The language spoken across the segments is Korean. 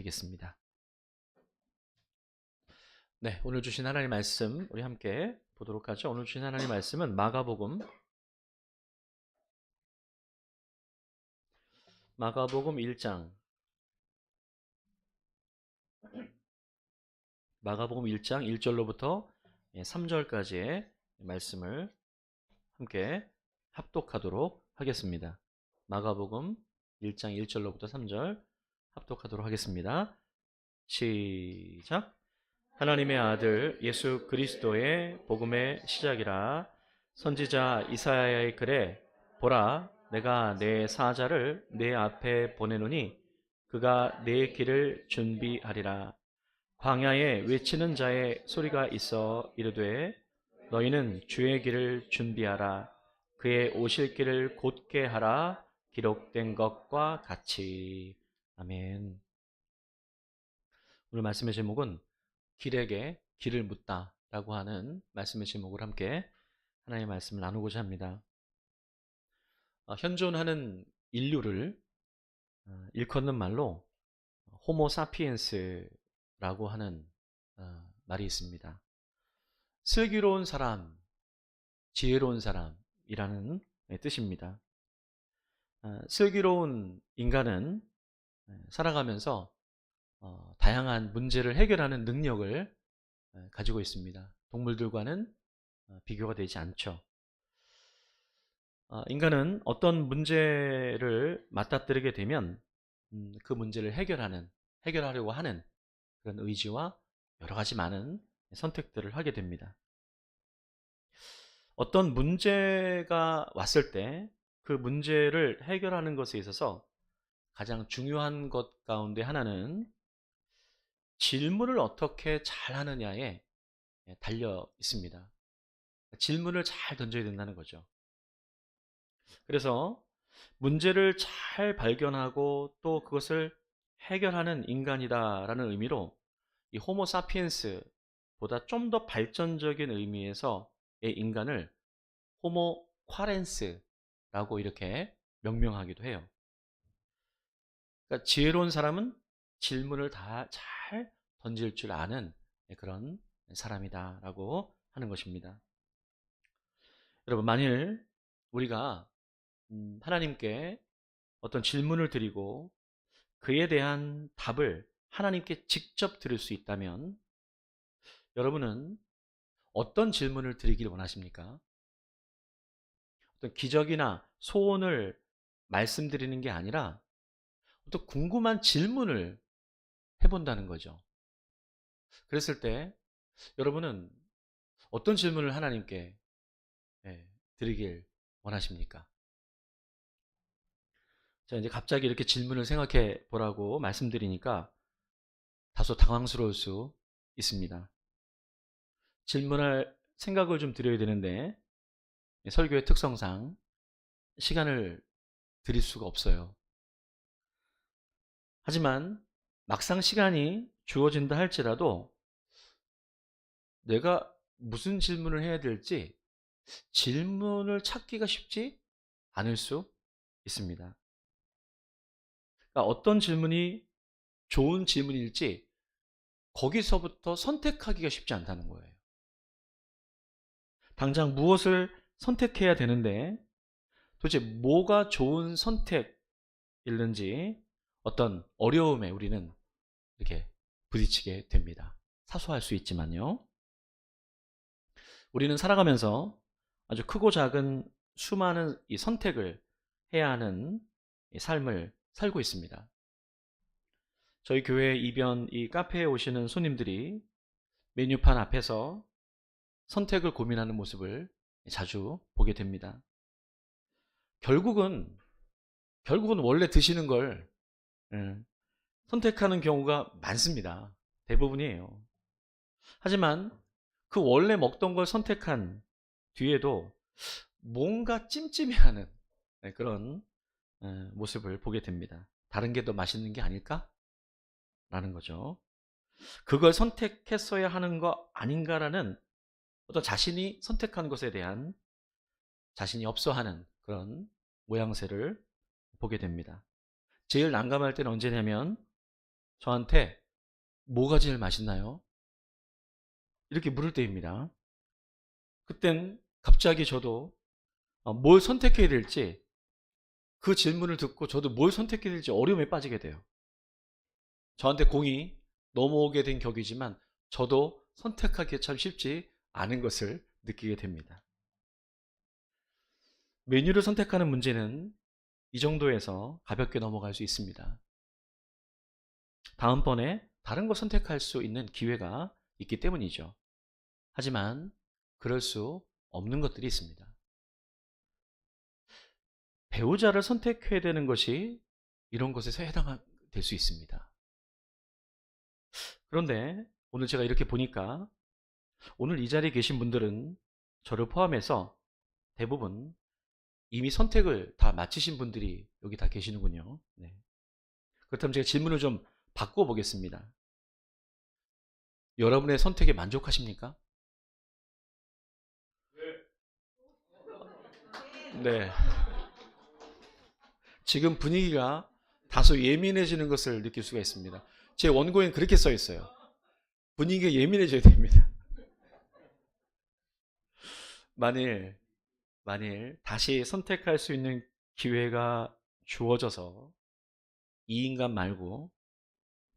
드리겠습니다. 네, 오늘 주신 하나님 말씀 우리 함께 보도록 하죠. 오늘 주신 하나님 말씀은 마가복음 1장 마가복음 1장 1절로부터 3절까지의 말씀을 함께 합독하도록 하겠습니다. 마가복음 1장 1절로부터 3절 합독하도록 하겠습니다. 시작. 하나님의 아들 예수 그리스도의 복음의 시작이라. 선지자 이사야의 글에 보라, 내가 내 사자를 내 앞에 보내노니 그가 내 길을 준비하리라. 광야에 외치는 자의 소리가 있어 이르되 너희는 주의 길을 준비하라. 그의 오실 길을 곧게 하라. 기록된 것과 같이. 아멘. 오늘 말씀의 제목은 길에게 길을 묻다 라고 하는 말씀의 제목을 함께 하나님의 말씀을 나누고자 합니다. 현존하는 인류를 일컫는 말로 호모 사피엔스라고 하는 말이 있습니다. 슬기로운 사람, 지혜로운 사람이라는 뜻입니다. 슬기로운 인간은 살아가면서 다양한 문제를 해결하는 능력을 가지고 있습니다. 동물들과는 비교가 되지 않죠. 인간은 어떤 문제를 맞닥뜨리게 되면 그 문제를 해결하려고 하는 그런 의지와 여러 가지 많은 선택들을 하게 됩니다. 어떤 문제가 왔을 때 그 문제를 해결하는 것에 있어서 가장 중요한 것 가운데 하나는 질문을 어떻게 잘 하느냐에 달려 있습니다. 질문을 잘 던져야 된다는 거죠. 그래서 문제를 잘 발견하고 또 그것을 해결하는 인간이다라는 의미로 이 호모 사피엔스보다 좀 더 발전적인 의미에서의 인간을 호모 콰렌스라고 이렇게 명명하기도 해요. 그러니까 지혜로운 사람은 질문을 다 잘 던질 줄 아는 그런 사람이다라고 하는 것입니다. 여러분, 만일 우리가 하나님께 어떤 질문을 드리고 그에 대한 답을 하나님께 직접 들을 수 있다면 여러분은 어떤 질문을 드리길 원하십니까? 어떤 기적이나 소원을 말씀드리는 게 아니라 어떤 궁금한 질문을 해본다는 거죠. 그랬을 때 여러분은 어떤 질문을 하나님께 드리길 원하십니까? 자, 이제 갑자기 이렇게 질문을 생각해 보라고 말씀드리니까 다소 당황스러울 수 있습니다. 질문할 생각을 좀 드려야 되는데 설교의 특성상 시간을 드릴 수가 없어요. 하지만 막상 시간이 주어진다 할지라도 내가 무슨 질문을 해야 될지 질문을 찾기가 쉽지 않을 수 있습니다. 그러니까 어떤 질문이 좋은 질문일지 거기서부터 선택하기가 쉽지 않다는 거예요. 당장 무엇을 선택해야 되는데 도대체 뭐가 좋은 선택일는지 어떤 어려움에 우리는 이렇게 부딪히게 됩니다. 사소할 수 있지만요. 우리는 살아가면서 아주 크고 작은 수많은 이 선택을 해야 하는 이 삶을 살고 있습니다. 저희 교회 이변 이 카페에 오시는 손님들이 메뉴판 앞에서 선택을 고민하는 모습을 자주 보게 됩니다. 결국은 원래 드시는 걸 선택하는 경우가 많습니다. 대부분이에요. 하지만 그 원래 먹던 걸 선택한 뒤에도 뭔가 찜찜해하는 그런 모습을 보게 됩니다. 다른 게 더 맛있는 게 아닐까? 라는 거죠. 그걸 선택했어야 하는 거 아닌가라는 어떤 자신이 선택한 것에 대한 자신이 없어하는 그런 모양새를 보게 됩니다. 제일 난감할 때는 언제냐면 저한테 뭐가 제일 맛있나요? 이렇게 물을 때입니다. 그땐 갑자기 저도 뭘 선택해야 될지, 그 질문을 듣고 저도 뭘 선택해야 될지 어려움에 빠지게 돼요. 저한테 공이 넘어오게 된 격이지만 저도 선택하기 참 쉽지 않은 것을 느끼게 됩니다. 메뉴를 선택하는 문제는 이 정도에서 가볍게 넘어갈 수 있습니다. 다음번에 다른 거 선택할 수 있는 기회가 있기 때문이죠. 하지만 그럴 수 없는 것들이 있습니다. 배우자를 선택해야 되는 것이 이런 것에서 해당될 수 있습니다. 그런데 오늘 제가 이렇게 보니까 오늘 이 자리에 계신 분들은 저를 포함해서 대부분 이미 선택을 다 마치신 분들이 여기 다 계시는군요. 네. 그렇다면 제가 질문을 좀 바꿔보겠습니다. 여러분의 선택에 만족하십니까? 네. 지금 분위기가 다소 예민해지는 것을 느낄 수가 있습니다. 제 원고에는 그렇게 써 있어요. 분위기가 예민해져야 됩니다. 만일 다시 선택할 수 있는 기회가 주어져서 이 인간 말고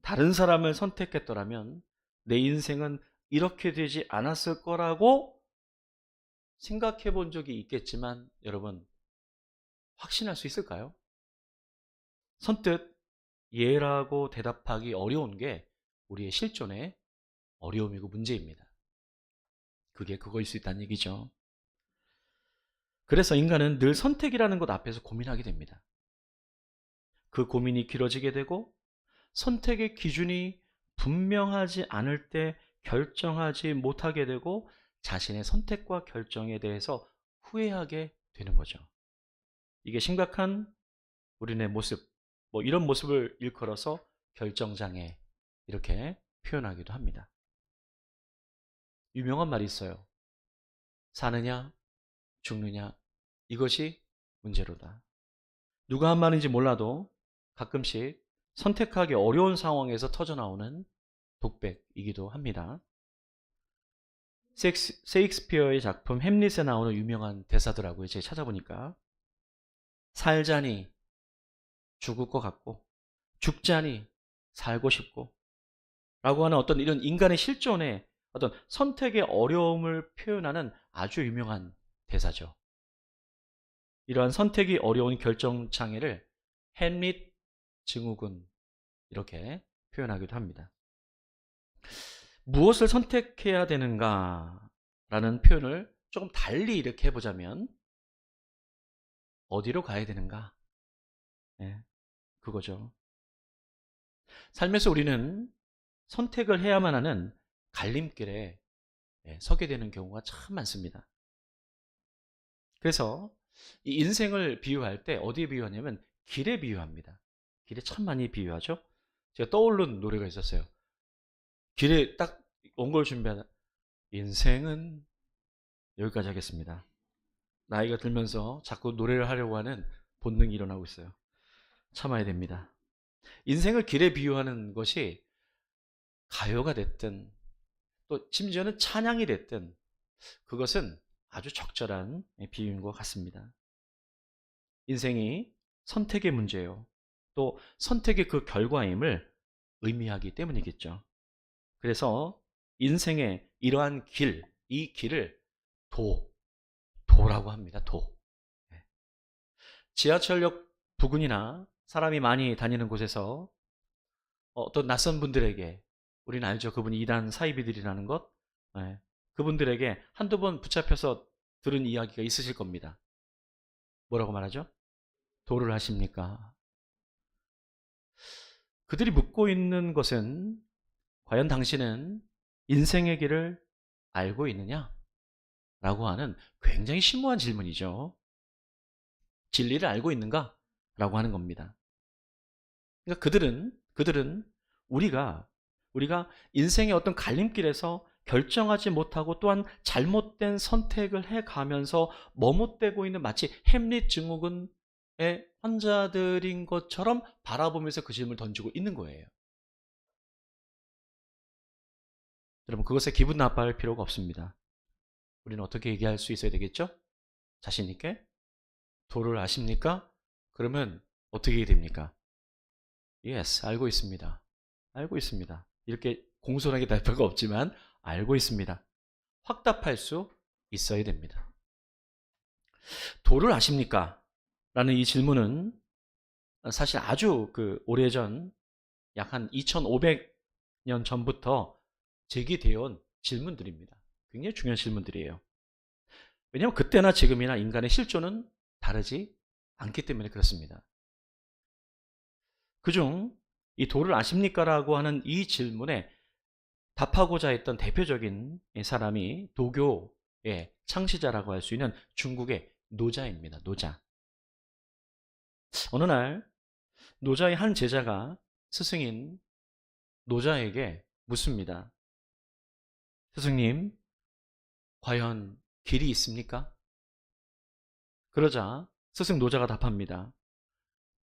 다른 사람을 선택했더라면 내 인생은 이렇게 되지 않았을 거라고 생각해 본 적이 있겠지만 여러분, 확신할 수 있을까요? 선뜻 예라고 대답하기 어려운 게 우리의 실존의 어려움이고 문제입니다. 그게 그거일 수 있다는 얘기죠. 그래서 인간은 늘 선택이라는 것 앞에서 고민하게 됩니다. 그 고민이 길어지게 되고 선택의 기준이 분명하지 않을 때 결정하지 못하게 되고 자신의 선택과 결정에 대해서 후회하게 되는 거죠. 이게 심각한 우리네 모습, 이런 모습을 일컬어서 결정장애, 이렇게 표현하기도 합니다. 유명한 말이 있어요. 사느냐 죽느냐, 이것이 문제로다. 누가 한 말인지 몰라도 가끔씩 선택하기 어려운 상황에서 터져나오는 독백이기도 합니다. 세익스피어의 작품 햄릿에 나오는 유명한 대사더라고요. 제가 찾아보니까 살자니 죽을 것 같고 죽자니 살고 싶고 라고 하는 어떤 이런 인간의 실존의 어떤 선택의 어려움을 표현하는 아주 유명한 대사죠. 이러한 선택이 어려운 결정장애를 햄릿 증후군, 이렇게 표현하기도 합니다. 무엇을 선택해야 되는가 라는 표현을 조금 달리 이렇게 해보자면 어디로 가야 되는가? 네, 그거죠. 삶에서 우리는 선택을 해야만 하는 갈림길에 서게 되는 경우가 참 많습니다. 그래서 이 인생을 비유할 때 어디에 비유하냐면 길에 비유합니다. 길에 참 많이 비유하죠. 제가 떠오른 노래가 있었어요. 길에 딱 원고를 준비하다 인생은, 여기까지 하겠습니다. 나이가 들면서 자꾸 노래를 하려고 하는 본능이 일어나고 있어요. 참아야 됩니다. 인생을 길에 비유하는 것이 가요가 됐든 또 심지어는 찬양이 됐든 그것은 아주 적절한 비유인 것 같습니다. 인생이 선택의 문제예요. 또 선택의 그 결과임을 의미하기 때문이겠죠. 그래서 인생의 이러한 길, 이 길을 도라고 합니다. 도. 지하철역 부근이나 사람이 많이 다니는 곳에서 어떤 낯선 분들에게, 우리는 알죠. 그분이 이단 사이비들이라는 것. 그분들에게 한두 번 붙잡혀서 들은 이야기가 있으실 겁니다. 뭐라고 말하죠? 도를 하십니까? 그들이 묻고 있는 것은 과연 당신은 인생의 길을 알고 있느냐? 라고 하는 굉장히 심오한 질문이죠. 진리를 알고 있는가? 라고 하는 겁니다. 그러니까 그들은 우리가 인생의 어떤 갈림길에서 결정하지 못하고 또한 잘못된 선택을 해가면서 머뭇대고 있는 마치 햄릿 증후군의 환자들인 것처럼 바라보면서 그 질문을 던지고 있는 거예요. 여러분, 그것에 기분 나빠할 필요가 없습니다. 우리는 어떻게 얘기할 수 있어야 되겠죠? 자신 있게. 도를 아십니까? 그러면 어떻게 됩니까? Yes, 알고 있습니다. 알고 있습니다. 이렇게 공손하게 답할 필요가 없지만 알고 있습니다. 확답할 수 있어야 됩니다. 도를 아십니까? 라는 이 질문은 사실 아주 오래전 약 한 2500년 전부터 제기되어 온 질문들입니다. 굉장히 중요한 질문들이에요. 왜냐하면 그때나 지금이나 인간의 실존은 다르지 않기 때문에 그렇습니다. 그중 이 도를 아십니까? 라고 하는 이 질문에 답하고자 했던 대표적인 사람이 도교의 창시자라고 할 수 있는 중국의 노자입니다. 노자. 어느 날 노자의 한 제자가 스승인 노자에게 묻습니다. 스승님, 과연 길이 있습니까? 그러자 스승 노자가 답합니다.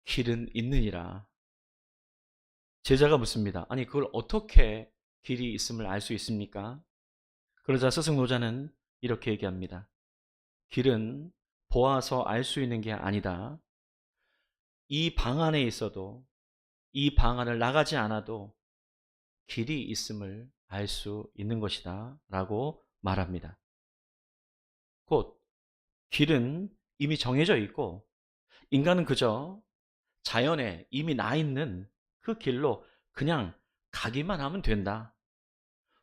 길은 있느니라. 제자가 묻습니다. 아니, 그걸 어떻게 길이 있음을 알 수 있습니까? 그러자 스승 노자는 이렇게 얘기합니다. 길은 보아서 알 수 있는 게 아니다. 이 방 안에 있어도, 이 방 안을 나가지 않아도 길이 있음을 알 수 있는 것이다 라고 말합니다. 곧 길은 이미 정해져 있고 인간은 그저 자연에 이미 나 있는 그 길로 그냥 가기만 하면 된다.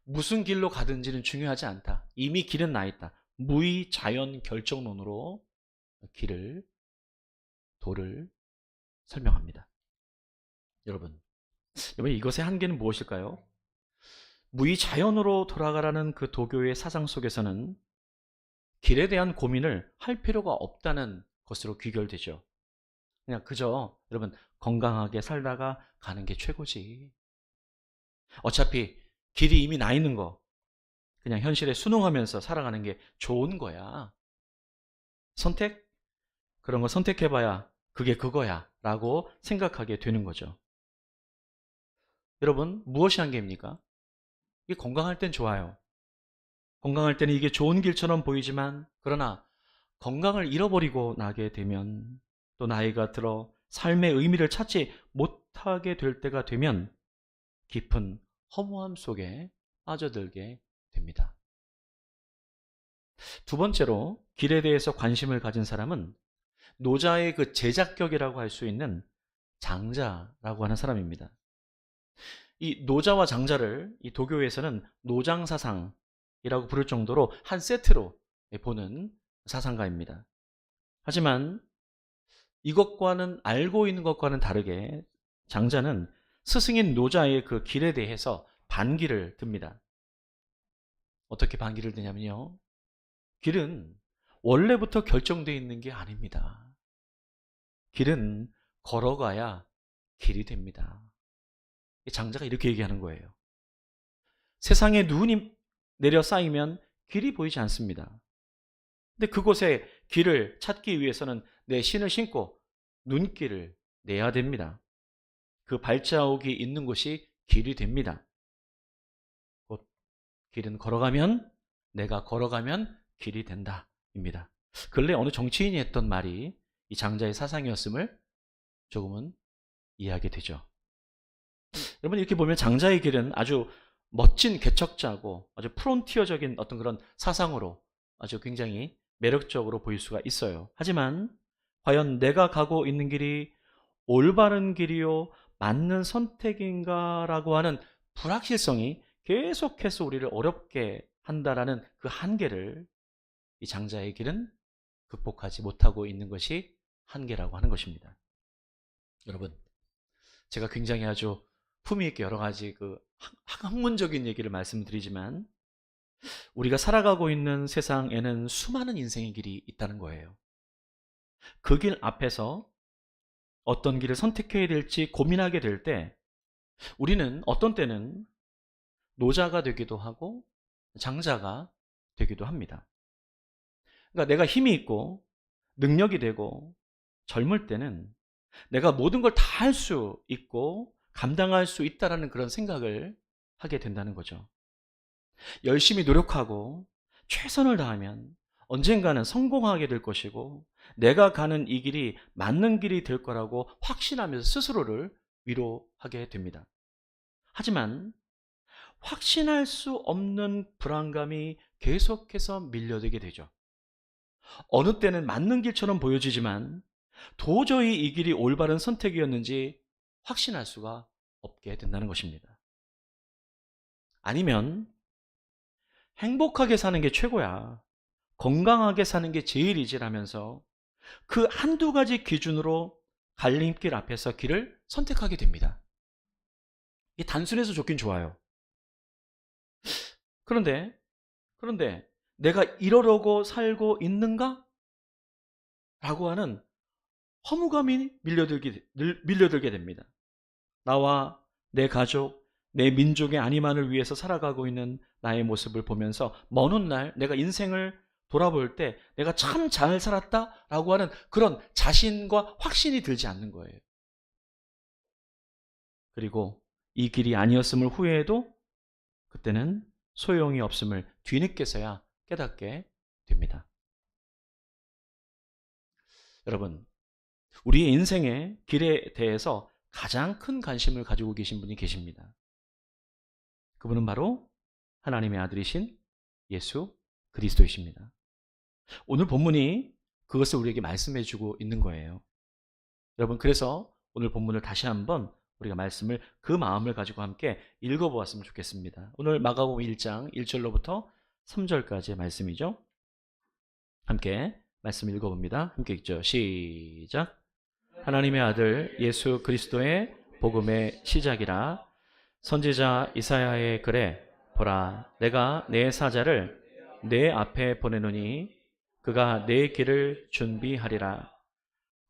무슨 길로 가든지는 중요하지 않다. 이미 길은 나 있다. 무의 자연 결정론으로 도를 설명합니다. 여러분 이것의 한계는 무엇일까요? 무의 자연으로 돌아가라는 그 도교의 사상 속에서는 길에 대한 고민을 할 필요가 없다는 것으로 귀결되죠. 그냥 그저 여러분 건강하게 살다가 가는 게 최고지. 어차피 길이 이미 나 있는 거 그냥 현실에 순응하면서 살아가는 게 좋은 거야. 선택? 그런 거 선택해봐야 그게 그거야 라고 생각하게 되는 거죠. 여러분 무엇이 한계입니까? 이게 건강할 땐 좋아요. 건강할 때는 이게 좋은 길처럼 보이지만 그러나 건강을 잃어버리고 나게 되면 또 나이가 들어 삶의 의미를 찾지 못하게 될 때가 되면 깊은 허무함 속에 빠져들게 됩니다. 두 번째로 길에 대해서 관심을 가진 사람은 노자의 그 제작격이라고 할 수 있는 장자라고 하는 사람입니다. 이 노자와 장자를 이 도교에서는 노장사상이라고 부를 정도로 한 세트로 보는 사상가입니다. 하지만 이것과는 알고 있는 것과는 다르게 장자는 스승인 노자의 그 길에 대해서 반기를 듭니다. 어떻게 반기를 드냐면요. 길은 원래부터 결정되어 있는 게 아닙니다. 길은 걸어가야 길이 됩니다. 장자가 이렇게 얘기하는 거예요. 세상에 눈이 내려 쌓이면 길이 보이지 않습니다. 근데 그곳에 길을 찾기 위해서는 내 신을 신고 눈길을 내야 됩니다. 그 발자국이 있는 곳이 길이 됩니다. 곧 길은 걸어가면 내가 걸어가면 길이 된다 입니다. 근래 어느 정치인이 했던 말이 이 장자의 사상이었음을 조금은 이해하게 되죠. 여러분 이렇게 보면 장자의 길은 아주 멋진 개척자고 아주 프론티어적인 어떤 그런 사상으로 아주 굉장히 매력적으로 보일 수가 있어요. 하지만 과연 내가 가고 있는 길이 올바른 길이요 맞는 선택인가 라고 하는 불확실성이 계속해서 우리를 어렵게 한다라는 그 한계를 이 장자의 길은 극복하지 못하고 있는 것이 한계라고 하는 것입니다. 여러분 제가 굉장히 아주 품위 있게 여러 가지 학문적인 얘기를 말씀드리지만 우리가 살아가고 있는 세상에는 수많은 인생의 길이 있다는 거예요. 그 길 앞에서 어떤 길을 선택해야 될지 고민하게 될 때 우리는 어떤 때는 노자가 되기도 하고 장자가 되기도 합니다. 그러니까 내가 힘이 있고 능력이 되고 젊을 때는 내가 모든 걸 다 할 수 있고 감당할 수 있다라는 그런 생각을 하게 된다는 거죠. 열심히 노력하고 최선을 다하면 언젠가는 성공하게 될 것이고 내가 가는 이 길이 맞는 길이 될 거라고 확신하면서 스스로를 위로하게 됩니다. 하지만 확신할 수 없는 불안감이 계속해서 밀려들게 되죠. 어느 때는 맞는 길처럼 보여지지만 도저히 이 길이 올바른 선택이었는지 확신할 수가 없게 된다는 것입니다. 아니면 행복하게 사는 게 최고야, 건강하게 사는 게 제일이지라면서 그 한두 가지 기준으로 갈림길 앞에서 길을 선택하게 됩니다. 이게 단순해서 좋긴 좋아요. 그런데 내가 이러려고 살고 있는가? 라고 하는 허무감이 밀려들게 됩니다. 나와 내 가족, 내 민족의 안위만을 위해서 살아가고 있는 나의 모습을 보면서 먼 훗날 내가 인생을 돌아볼 때 내가 참 잘 살았다라고 하는 그런 자신과 확신이 들지 않는 거예요. 그리고 이 길이 아니었음을 후회해도 그때는 소용이 없음을 뒤늦게서야 깨닫게 됩니다. 여러분, 우리의 인생의 길에 대해서 가장 큰 관심을 가지고 계신 분이 계십니다. 그분은 바로 하나님의 아들이신 예수 그리스도이십니다. 오늘 본문이 그것을 우리에게 말씀해 주고 있는 거예요. 여러분, 그래서 오늘 본문을 다시 한번 우리가 말씀을 그 마음을 가지고 함께 읽어보았으면 좋겠습니다. 오늘 마가복음 1장 1절로부터 3절까지의 말씀이죠. 함께 말씀 읽어봅니다. 함께 읽죠. 시작. 하나님의 아들 예수 그리스도의 복음의 시작이라. 선지자 이사야의 글에 보라, 내가 내 사자를 내 앞에 보내노니 그가 내 길을 준비하리라.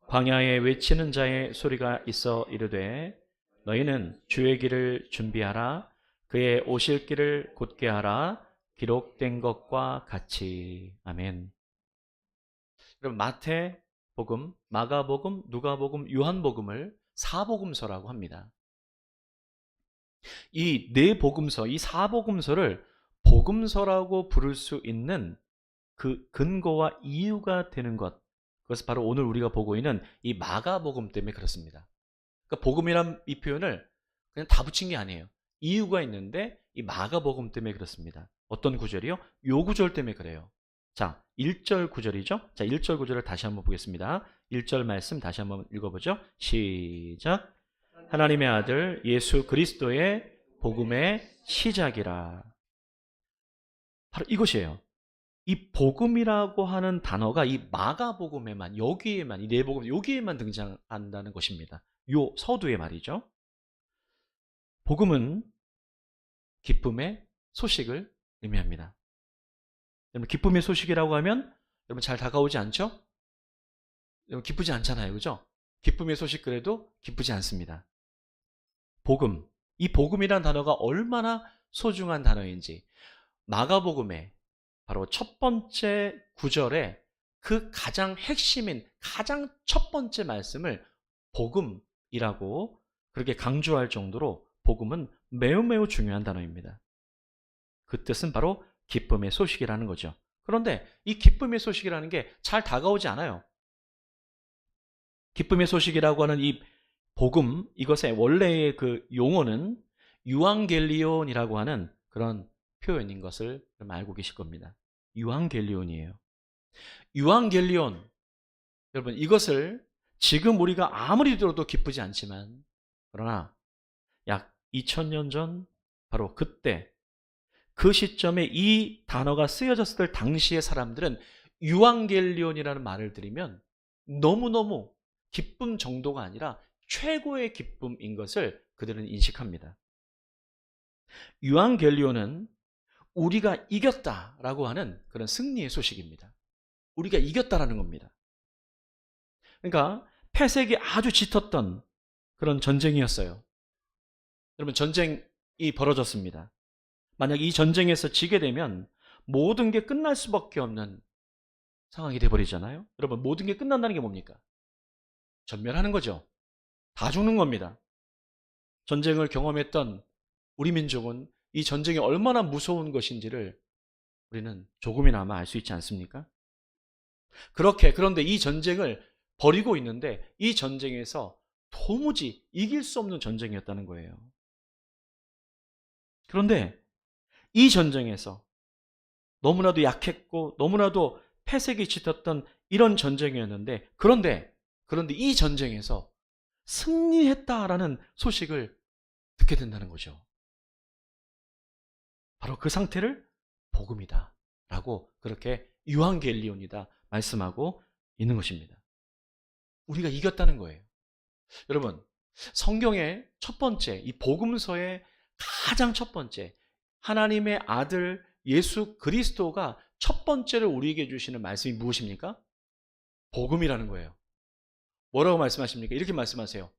광야에 외치는 자의 소리가 있어 이르되 너희는 주의 길을 준비하라. 그의 오실 길을 곧게 하라. 기록된 것과 같이. 아멘. 그럼 마태복음, 마가복음, 누가복음, 요한복음을 사복음서라고 합니다. 이 네 복음서, 이 사복음서를 복음서라고 부를 수 있는 그 근거와 이유가 되는 것, 그것은 바로 오늘 우리가 보고 있는 이 마가복음 때문에 그렇습니다. 그러니까 복음이란 이 표현을 그냥 다 붙인 게 아니에요. 이유가 있는데 이 마가복음 때문에 그렇습니다. 어떤 구절이요? 요 구절 때문에 그래요. 자, 1절 구절이죠. 자, 1절 구절을 다시 한번 보겠습니다. 1절 말씀 다시 한번 읽어보죠. 시작. 하나님의 아들 예수 그리스도의 복음의 시작이라. 바로 이것이에요. 이 복음이라고 하는 단어가 이 마가복음에만, 여기에만, 이 네 복음 여기에만 등장한다는 것입니다. 요 서두에 말이죠. 복음은 기쁨의 소식을 의미합니다. 여러분, 기쁨의 소식이라고 하면 여러분 잘 다가오지 않죠? 여러분 기쁘지 않잖아요. 그죠? 기쁨의 소식 그래도 기쁘지 않습니다. 복음, 이 복음이라는 단어가 얼마나 소중한 단어인지 마가복음의 바로 첫 번째 구절에 그 가장 핵심인 가장 첫 번째 말씀을 복음이라고 그렇게 강조할 정도로 복음은 매우 매우 중요한 단어입니다. 그 뜻은 바로 기쁨의 소식이라는 거죠. 그런데 이 기쁨의 소식이라는 게 잘 다가오지 않아요. 기쁨의 소식이라고 하는 이 복음, 이것의 원래의 그 용어는 유앙겔리온이라고 하는 그런 표현인 것을 알고 계실 겁니다. 유앙겔리온이에요. 유앙겔리온, 여러분 이것을 지금 우리가 아무리 들어도 기쁘지 않지만 그러나 약 2000년 전 바로 그때 그 시점에 이 단어가 쓰여졌을 당시의 사람들은 유앙겔리온이라는 말을 들으면 너무너무 기쁨 정도가 아니라 최고의 기쁨인 것을 그들은 인식합니다. 유앙겔리온은 우리가 이겼다라고 하는 그런 승리의 소식입니다. 우리가 이겼다라는 겁니다. 그러니까 패색이 아주 짙었던 그런 전쟁이었어요. 여러분, 전쟁이 벌어졌습니다. 만약 이 전쟁에서 지게 되면 모든 게 끝날 수밖에 없는 상황이 돼버리잖아요. 여러분, 모든 게 끝난다는 게 뭡니까? 전멸하는 거죠. 다 죽는 겁니다. 전쟁을 경험했던 우리 민족은 이 전쟁이 얼마나 무서운 것인지를 우리는 조금이나마 알 수 있지 않습니까? 그런데 이 전쟁을 벌이고 있는데 이 전쟁에서 도무지 이길 수 없는 전쟁이었다는 거예요. 그런데 이 전쟁에서 너무나도 약했고 너무나도 패색이 짙었던 이런 전쟁이었는데 그런데 이 전쟁에서 승리했다라는 소식을 듣게 된다는 거죠. 바로 그 상태를 복음이다 라고 그렇게 유한겔리온이다 말씀하고 있는 것입니다. 우리가 이겼다는 거예요. 여러분, 성경의 첫 번째, 이 복음서의 가장 첫 번째, 하나님의 아들 예수 그리스도가 첫 번째로 우리에게 주시는 말씀이 무엇입니까? 복음이라는 거예요. 뭐라고 말씀하십니까? 이렇게 말씀하세요.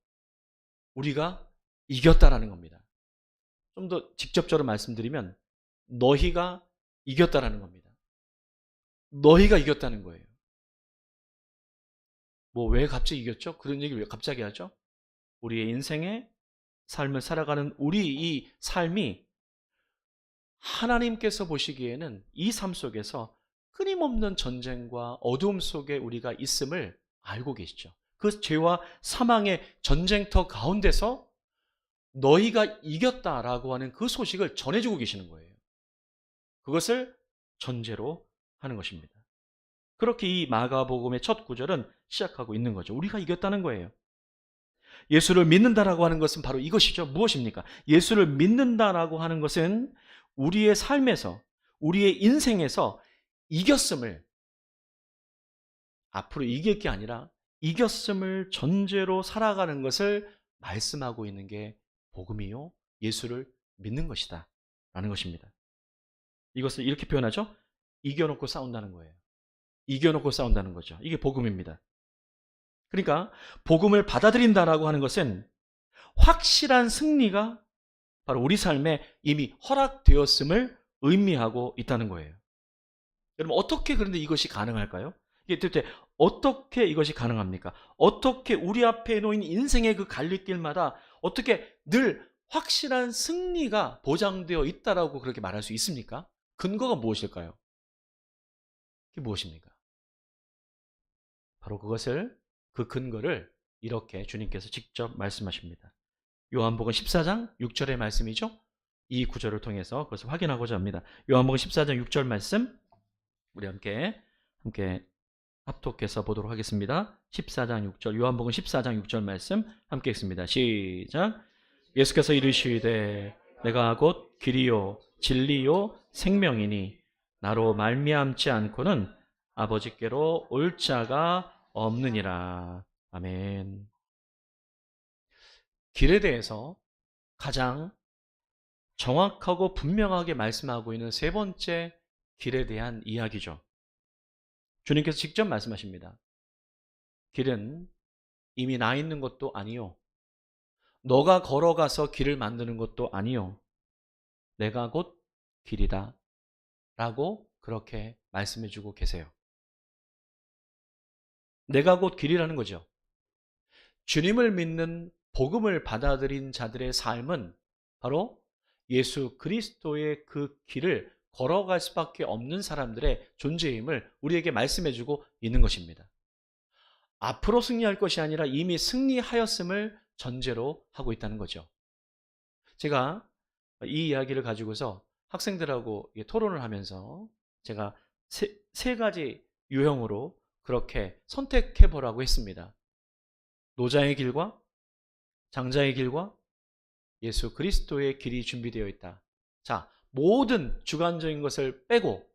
우리가 이겼다라는 겁니다. 좀 더 직접적으로 말씀드리면 너희가 이겼다라는 겁니다. 너희가 이겼다는 거예요. 뭐 왜 갑자기 이겼죠? 그런 얘기를 왜 갑자기 하죠? 우리의 인생의 삶을 살아가는 우리 이 삶이 하나님께서 보시기에는 이 삶 속에서 끊임없는 전쟁과 어두움 속에 우리가 있음을 알고 계시죠. 그 죄와 사망의 전쟁터 가운데서 너희가 이겼다라고 하는 그 소식을 전해주고 계시는 거예요. 그것을 전제로 하는 것입니다. 그렇게 이 마가복음의 첫 구절은 시작하고 있는 거죠. 우리가 이겼다는 거예요. 예수를 믿는다라고 하는 것은 바로 이것이죠. 무엇입니까? 예수를 믿는다라고 하는 것은 우리의 삶에서, 우리의 인생에서 이겼음을, 앞으로 이길 게 아니라 이겼음을 전제로 살아가는 것을 말씀하고 있는 게 복음이요, 예수를 믿는 것이다 라는 것입니다. 이것을 이렇게 표현하죠. 이겨놓고 싸운다는 거예요. 이겨놓고 싸운다는 거죠. 이게 복음입니다. 그러니까 복음을 받아들인다라고 하는 것은 확실한 승리가 바로 우리 삶에 이미 허락되었음을 의미하고 있다는 거예요. 여러분, 어떻게 그런데 이것이 가능할까요? 이게 도대체 어떻게 이것이 가능합니까? 어떻게 우리 앞에 놓인 인생의 그 갈림길마다 어떻게 늘 확실한 승리가 보장되어 있다라고 그렇게 말할 수 있습니까? 근거가 무엇일까요? 그게 무엇입니까? 바로 그 근거를 이렇게 주님께서 직접 말씀하십니다. 요한복음 14장 6절의 말씀이죠. 이 구절을 통해서 그것을 확인하고자 합니다. 요한복음 14장 6절 말씀 우리 함께 합독해서 보도록 하겠습니다. 14장 6절, 요한복음 14장 6절 말씀 함께 읽습니다. 시작. 예수께서 이르시되 내가 곧 길이요 진리요 생명이니 나로 말미암지 않고는 아버지께로 올 자가 없느니라. 아멘. 길에 대해서 가장 정확하고 분명하게 말씀하고 있는 세 번째 길에 대한 이야기죠. 주님께서 직접 말씀하십니다. 길은 이미 나 있는 것도 아니요, 너가 걸어가서 길을 만드는 것도 아니요, 내가 곧 길이다 라고 그렇게 말씀해주고 계세요. 내가 곧 길이라는 거죠. 주님을 믿는 복음을 받아들인 자들의 삶은 바로 예수 그리스도의 그 길을 걸어갈 수밖에 없는 사람들의 존재임을 우리에게 말씀해주고 있는 것입니다. 앞으로 승리할 것이 아니라 이미 승리하였음을 전제로 하고 있다는 거죠. 제가 이 이야기를 가지고서 학생들하고 토론을 하면서 제가 세 가지 유형으로 그렇게 선택해 보라고 했습니다. 노자의 길과 장자의 길과 예수 그리스도의 길이 준비되어 있다. 자, 모든 주관적인 것을 빼고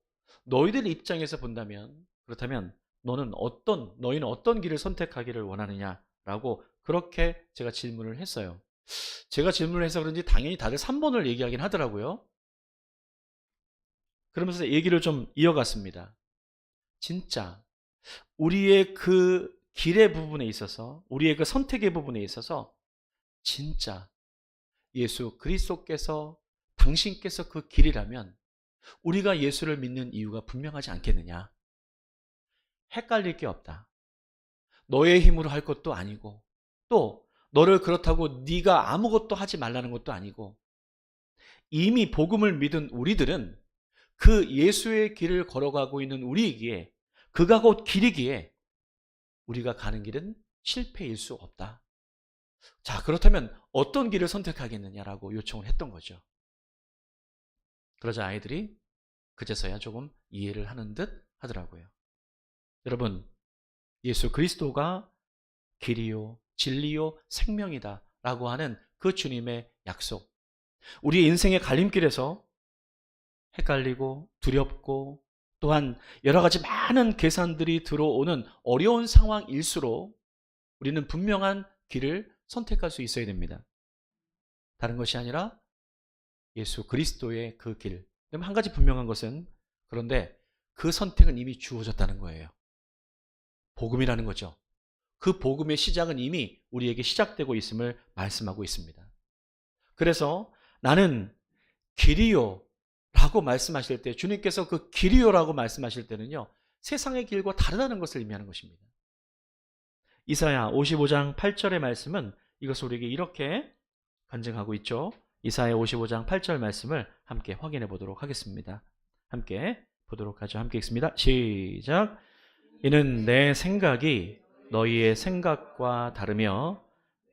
너희들 입장에서 본다면, 그렇다면 너희는 어떤 길을 선택하기를 원하느냐라고 그렇게 제가 질문을 했어요. 제가 질문을 해서 그런지 당연히 다들 3번을 얘기하긴 하더라고요. 그러면서 얘기를 좀 이어갔습니다. 진짜 우리의 그 길의 부분에 있어서, 우리의 그 선택의 부분에 있어서 진짜 예수 그리스도께서, 당신께서 그 길이라면 우리가 예수를 믿는 이유가 분명하지 않겠느냐. 헷갈릴 게 없다. 너의 힘으로 할 것도 아니고, 또 너를 그렇다고 네가 아무것도 하지 말라는 것도 아니고, 이미 복음을 믿은 우리들은 그 예수의 길을 걸어가고 있는 우리이기에, 그가 곧 길이기에 우리가 가는 길은 실패일 수 없다. 자, 그렇다면 어떤 길을 선택하겠느냐라고 요청을 했던 거죠. 그러자 아이들이 그제서야 조금 이해를 하는 듯 하더라고요. 여러분, 예수 그리스도가 길이요, 진리요, 생명이다 라고 하는 그 주님의 약속. 우리 인생의 갈림길에서 헷갈리고 두렵고 또한 여러 가지 많은 계산들이 들어오는 어려운 상황일수록 우리는 분명한 길을 선택할 수 있어야 됩니다. 다른 것이 아니라 예수 그리스도의 그 길. 그럼 한 가지 분명한 것은, 그런데 그 선택은 이미 주어졌다는 거예요. 복음이라는 거죠. 그 복음의 시작은 이미 우리에게 시작되고 있음을 말씀하고 있습니다. 그래서 나는 길이요 라고 말씀하실 때, 주님께서 그 길이요 라고 말씀하실 때는요, 세상의 길과 다르다는 것을 의미하는 것입니다. 이사야 55장 8절의 말씀은 이것을 우리에게 이렇게 간증하고 있죠. 이사야 55장 8절 말씀을 함께 확인해 보도록 하겠습니다. 함께 보도록 하죠. 함께 읽습니다. 시작. 이는 내 생각이 너희의 생각과 다르며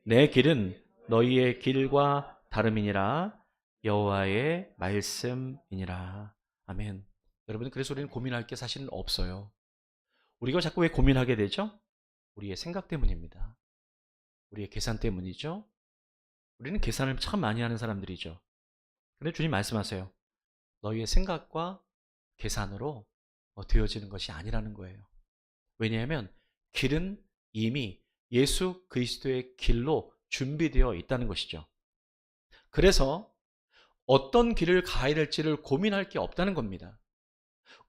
내 길은 너희의 길과 다름이니라. 여호와의 말씀이니라. 아멘. 여러분, 그래서 우리는 고민할 게 사실은 없어요. 우리가 자꾸 왜 고민하게 되죠? 우리의 생각 때문입니다. 우리의 계산 때문이죠. 우리는 계산을 참 많이 하는 사람들이죠. 그런데 주님 말씀하세요. 너희의 생각과 계산으로 되어지는 것이 아니라는 거예요. 왜냐하면 길은 이미 예수 그리스도의 길로 준비되어 있다는 것이죠. 그래서 어떤 길을 가야 될지를 고민할 게 없다는 겁니다.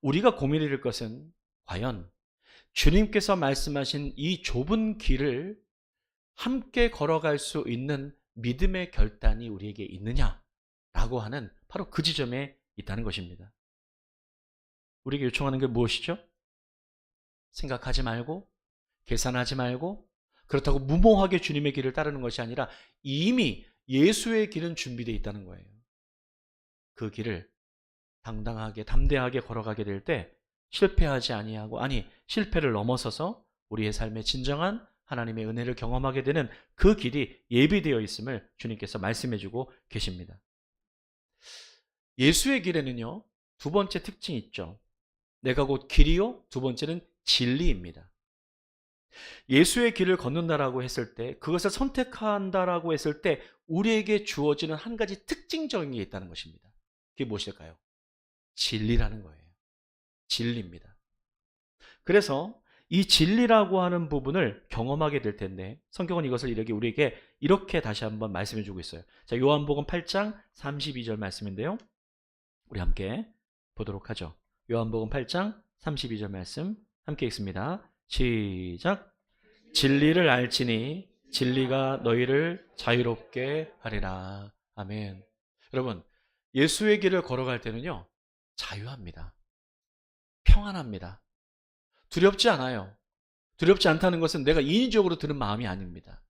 우리가 고민해야 될 것은 과연 주님께서 말씀하신 이 좁은 길을 함께 걸어갈 수 있는 믿음의 결단이 우리에게 있느냐라고 하는 바로 그 지점에 있다는 것입니다. 우리에게 요청하는 게 무엇이죠? 생각하지 말고, 계산하지 말고, 그렇다고 무모하게 주님의 길을 따르는 것이 아니라 이미 예수의 길은 준비되어 있다는 거예요. 그 길을 당당하게 담대하게 걸어가게 될 때 실패하지 아니하고, 아니 실패를 넘어서서 우리의 삶의 진정한 하나님의 은혜를 경험하게 되는 그 길이 예비되어 있음을 주님께서 말씀해 주고 계십니다. 예수의 길에는요, 두 번째 특징이 있죠. 내가 곧 길이요, 두 번째는 진리입니다. 예수의 길을 걷는다라고 했을 때, 그것을 선택한다라고 했을 때 우리에게 주어지는 한 가지 특징적인 게 있다는 것입니다. 그게 무엇일까요? 진리라는 거예요. 진리입니다. 그래서 이 진리라고 하는 부분을 경험하게 될 텐데, 성경은 이것을 우리에게 이렇게 다시 한번 말씀해 주고 있어요. 자, 요한복음 8장 32절 말씀인데요. 우리 함께 보도록 하죠. 요한복음 8장 32절 말씀 함께 읽습니다. 시작. 진리를 알지니 진리가 너희를 자유롭게 하리라. 아멘. 여러분, 예수의 길을 걸어갈 때는요, 자유합니다. 평안합니다. 두렵지 않아요. 두렵지 않다는 것은 내가 인위적으로 드는 마음이 아닙니다.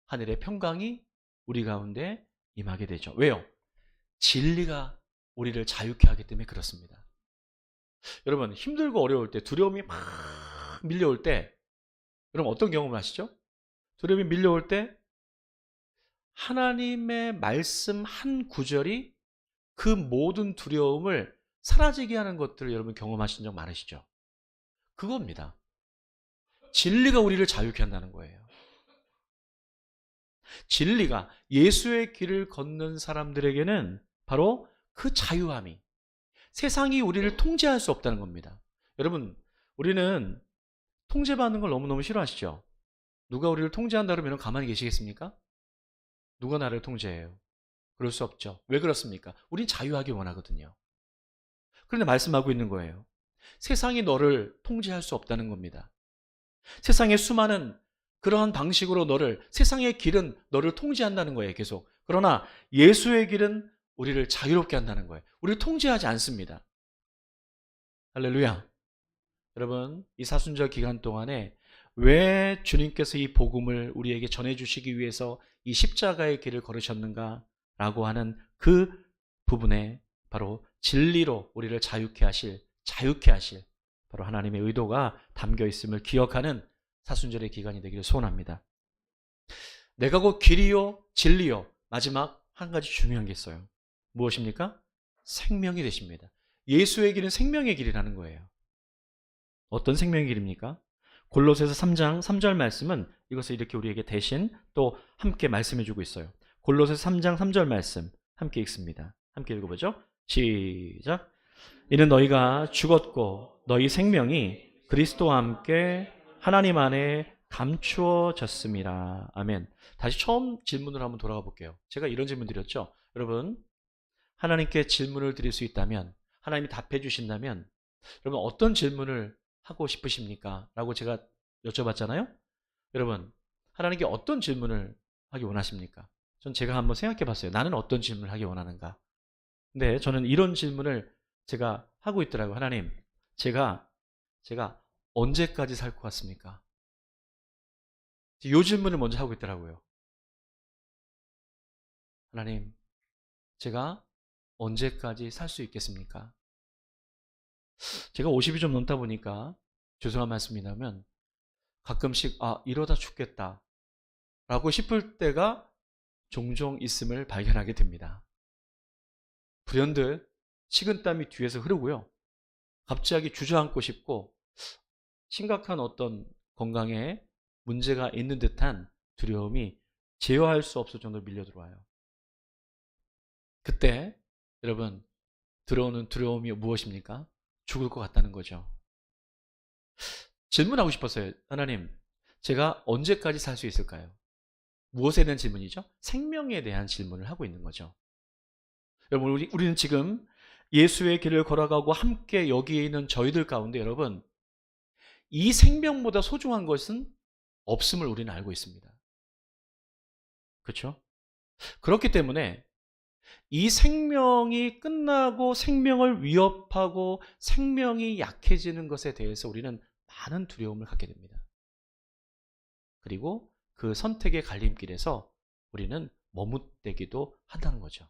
하늘의 평강이 우리 가운데 임하게 되죠. 왜요? 진리가 우리를 자유케 하기 때문에 그렇습니다. 여러분, 힘들고 어려울 때, 두려움이 막 밀려올 때, 여러분 어떤 경험을 하시죠? 두려움이 밀려올 때 하나님의 말씀 한 구절이 그 모든 두려움을 사라지게 하는 것들을 여러분 경험하신 적 많으시죠? 그겁니다. 진리가 우리를 자유케 한다는 거예요. 진리가 예수의 길을 걷는 사람들에게는 바로 그 자유함이, 세상이 우리를 통제할 수 없다는 겁니다. 여러분, 우리는 통제받는 걸 너무너무 싫어하시죠? 누가 우리를 통제한다 그러면 가만히 계시겠습니까? 누가 나를 통제해요? 그럴 수 없죠. 왜 그렇습니까? 우린 자유하기 원하거든요. 그런데 말씀하고 있는 거예요. 세상이 너를 통제할 수 없다는 겁니다. 세상의 수많은 그러한 방식으로 세상의 길은 너를 통제한다는 거예요, 계속. 그러나 예수의 길은 우리를 자유롭게 한다는 거예요. 우리를 통제하지 않습니다. 할렐루야. 여러분, 이 사순절 기간 동안에 왜 주님께서 이 복음을 우리에게 전해주시기 위해서 이 십자가의 길을 걸으셨는가 라고 하는 그 부분에 바로 진리로 우리를 자유케 하실 바로 하나님의 의도가 담겨 있음을 기억하는 사순절의 기간이 되기를 소원합니다. 내가 곧 길이요 진리요, 마지막 한 가지 중요한 게 있어요. 무엇입니까? 생명이 되십니다. 예수의 길은 생명의 길이라는 거예요. 어떤 생명의 길입니까? 골로새서 3장 3절 말씀은 이것을 이렇게 우리에게 대신 또 함께 말씀해 주고 있어요. 골로새서 3장 3절 말씀 함께 읽습니다. 함께 읽어보죠. 시작. 이는 너희가 죽었고 너희 생명이 그리스도와 함께 하나님 안에 감추어졌습니다. 아멘. 다시 처음 질문을 한번 돌아가 볼게요. 제가 이런 질문 드렸죠. 여러분, 하나님께 질문을 드릴 수 있다면, 하나님이 답해 주신다면 여러분 어떤 질문을 하고 싶으십니까? 라고 제가 여쭤봤잖아요. 여러분, 하나님께 어떤 질문을 하기 원하십니까? 전 제가 한번 생각해 봤어요. 나는 어떤 질문을 하기 원하는가? 근데 저는 이런 질문을 제가 하고 있더라고요. 하나님, 제가 언제까지 살 것 같습니까? 이 질문을 먼저 하고 있더라고요. 하나님, 제가 언제까지 살 수 있겠습니까? 제가 50이 좀 넘다 보니까 죄송한 말씀이라면 가끔씩 이러다 죽겠다 라고 싶을 때가 종종 있음을 발견하게 됩니다. 불현듯 식은땀이 뒤에서 흐르고요. 갑자기 주저앉고 싶고 심각한 어떤 건강에 문제가 있는 듯한 두려움이 제어할 수 없을 정도로 밀려 들어와요. 그때 여러분 들어오는 두려움이 무엇입니까? 죽을 것 같다는 거죠. 질문하고 싶었어요. 하나님, 제가 언제까지 살 수 있을까요? 무엇에 대한 질문이죠? 생명에 대한 질문을 하고 있는 거죠. 여러분, 우리는 지금 예수의 길을 걸어가고 함께 여기에 있는 저희들 가운데 여러분, 이 생명보다 소중한 것은 없음을 우리는 알고 있습니다. 그렇죠? 그렇기 때문에 이 생명이 끝나고 생명을 위협하고 생명이 약해지는 것에 대해서 우리는 많은 두려움을 갖게 됩니다. 그리고 그 선택의 갈림길에서 우리는 머뭇대기도 한다는 거죠.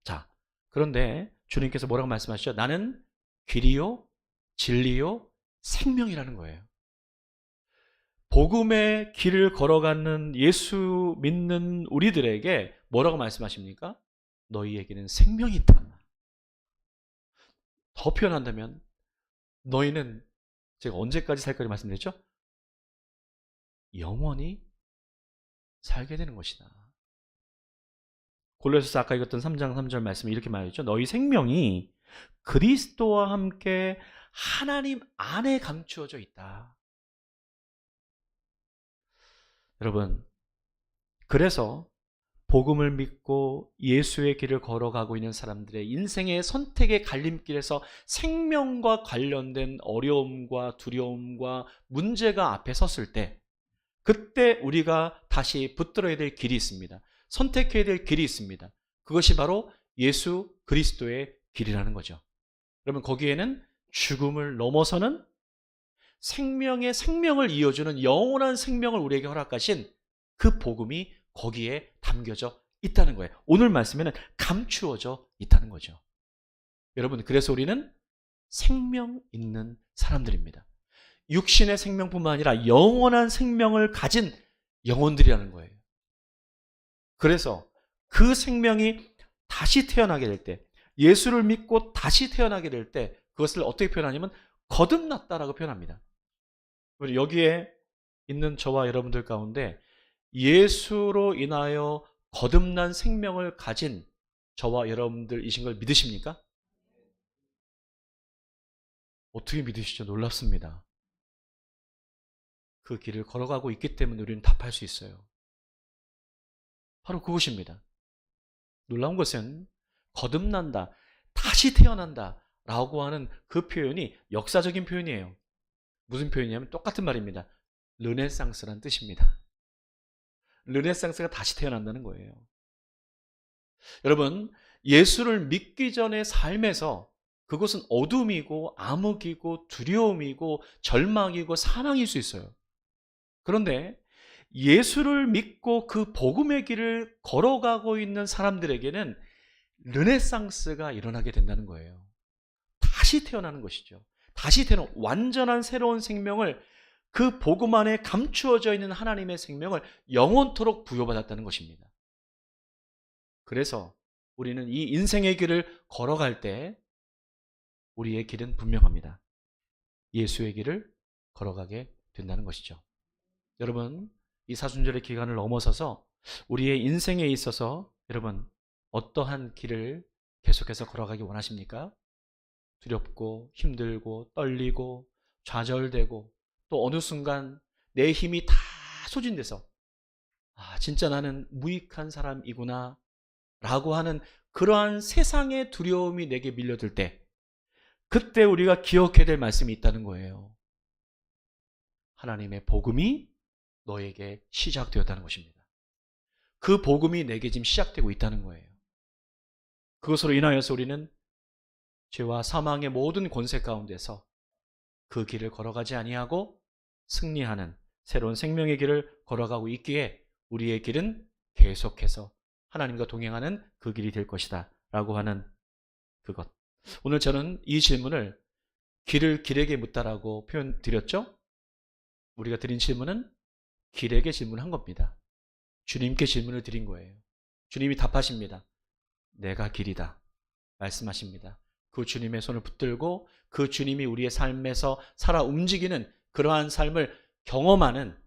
자, 그런데 주님께서 뭐라고 말씀하시죠? 나는 길이요, 진리요, 생명이라는 거예요. 복음의 길을 걸어가는 예수 믿는 우리들에게 뭐라고 말씀하십니까? 너희에게는 생명이 있다. 더 표현한다면 너희는 제가 언제까지 살까지 말씀드렸죠? 영원히 살게 되는 것이다. 골로새서 아까 읽었던 3장 3절 말씀이 이렇게 말했죠. 너희 생명이 그리스도와 함께 하나님 안에 감추어져 있다. 여러분, 그래서 복음을 믿고 예수의 길을 걸어가고 있는 사람들의 인생의 선택의 갈림길에서 생명과 관련된 어려움과 두려움과 문제가 앞에 섰을 때 그때 우리가 다시 붙들어야 될 길이 있습니다. 선택해야 될 길이 있습니다. 그것이 바로 예수 그리스도의 길이라는 거죠. 그러면 거기에는 죽음을 넘어서는 생명의 생명을 이어주는 영원한 생명을 우리에게 허락하신 그 복음이 거기에 담겨져 있다는 거예요. 오늘 말씀에는 감추어져 있다는 거죠. 여러분, 그래서 우리는 생명 있는 사람들입니다. 육신의 생명뿐만 아니라 영원한 생명을 가진 영혼들이라는 거예요. 그래서 그 생명이 다시 태어나게 될 때, 예수를 믿고 다시 태어나게 될 때 그것을 어떻게 표현하냐면 거듭났다라고 표현합니다. 여기에 있는 저와 여러분들 가운데 예수로 인하여 거듭난 생명을 가진 저와 여러분들이신 걸 믿으십니까? 어떻게 믿으시죠? 놀랍습니다. 그 길을 걸어가고 있기 때문에 우리는 답할 수 있어요. 바로 그것입니다. 놀라운 것은 거듭난다, 다시 태어난다 라고 하는 그 표현이 역사적인 표현이에요. 무슨 표현이냐면 똑같은 말입니다. 르네상스란 뜻입니다. 르네상스가 다시 태어난다는 거예요. 여러분, 예수를 믿기 전의 삶에서 그것은 어둠이고 암흑이고 두려움이고 절망이고 사망일 수 있어요. 그런데 예수를 믿고 그 복음의 길을 걸어가고 있는 사람들에게는 르네상스가 일어나게 된다는 거예요. 다시 태어나는 것이죠. 다시 태어난 완전한 새로운 생명을, 그 복음 안에 감추어져 있는 하나님의 생명을 영원토록 부여받았다는 것입니다. 그래서 우리는 이 인생의 길을 걸어갈 때 우리의 길은 분명합니다. 예수의 길을 걸어가게 된다는 것이죠. 여러분, 이 사순절의 기간을 넘어서서 우리의 인생에 있어서 여러분 어떠한 길을 계속해서 걸어가기 원하십니까? 두렵고 힘들고 떨리고 좌절되고 또 어느 순간 내 힘이 다 소진돼서 진짜 나는 무익한 사람이구나 라고 하는 그러한 세상의 두려움이 내게 밀려들 때, 그때 우리가 기억해야 될 말씀이 있다는 거예요. 하나님의 복음이 너에게 시작되었다는 것입니다. 그 복음이 내게 지금 시작되고 있다는 거예요. 그것으로 인하여서 우리는 죄와 사망의 모든 권세 가운데서 그 길을 걸어가지 아니하고 승리하는 새로운 생명의 길을 걸어가고 있기에 우리의 길은 계속해서 하나님과 동행하는 그 길이 될 것이다 라고 하는 그것. 오늘 저는 이 질문을 길을 길에게 묻다라고 표현 드렸죠. 우리가 드린 질문은 길에게 질문한 겁니다. 주님께 질문을 드린 거예요. 주님이 답하십니다. 내가 길이다 말씀하십니다. 그 주님의 손을 붙들고 그 주님이 우리의 삶에서 살아 움직이는 그러한 삶을 경험하는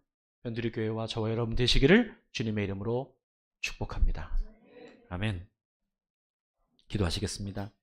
변두리 교회와 저와 여러분 되시기를 주님의 이름으로 축복합니다. 아멘. 기도하시겠습니다.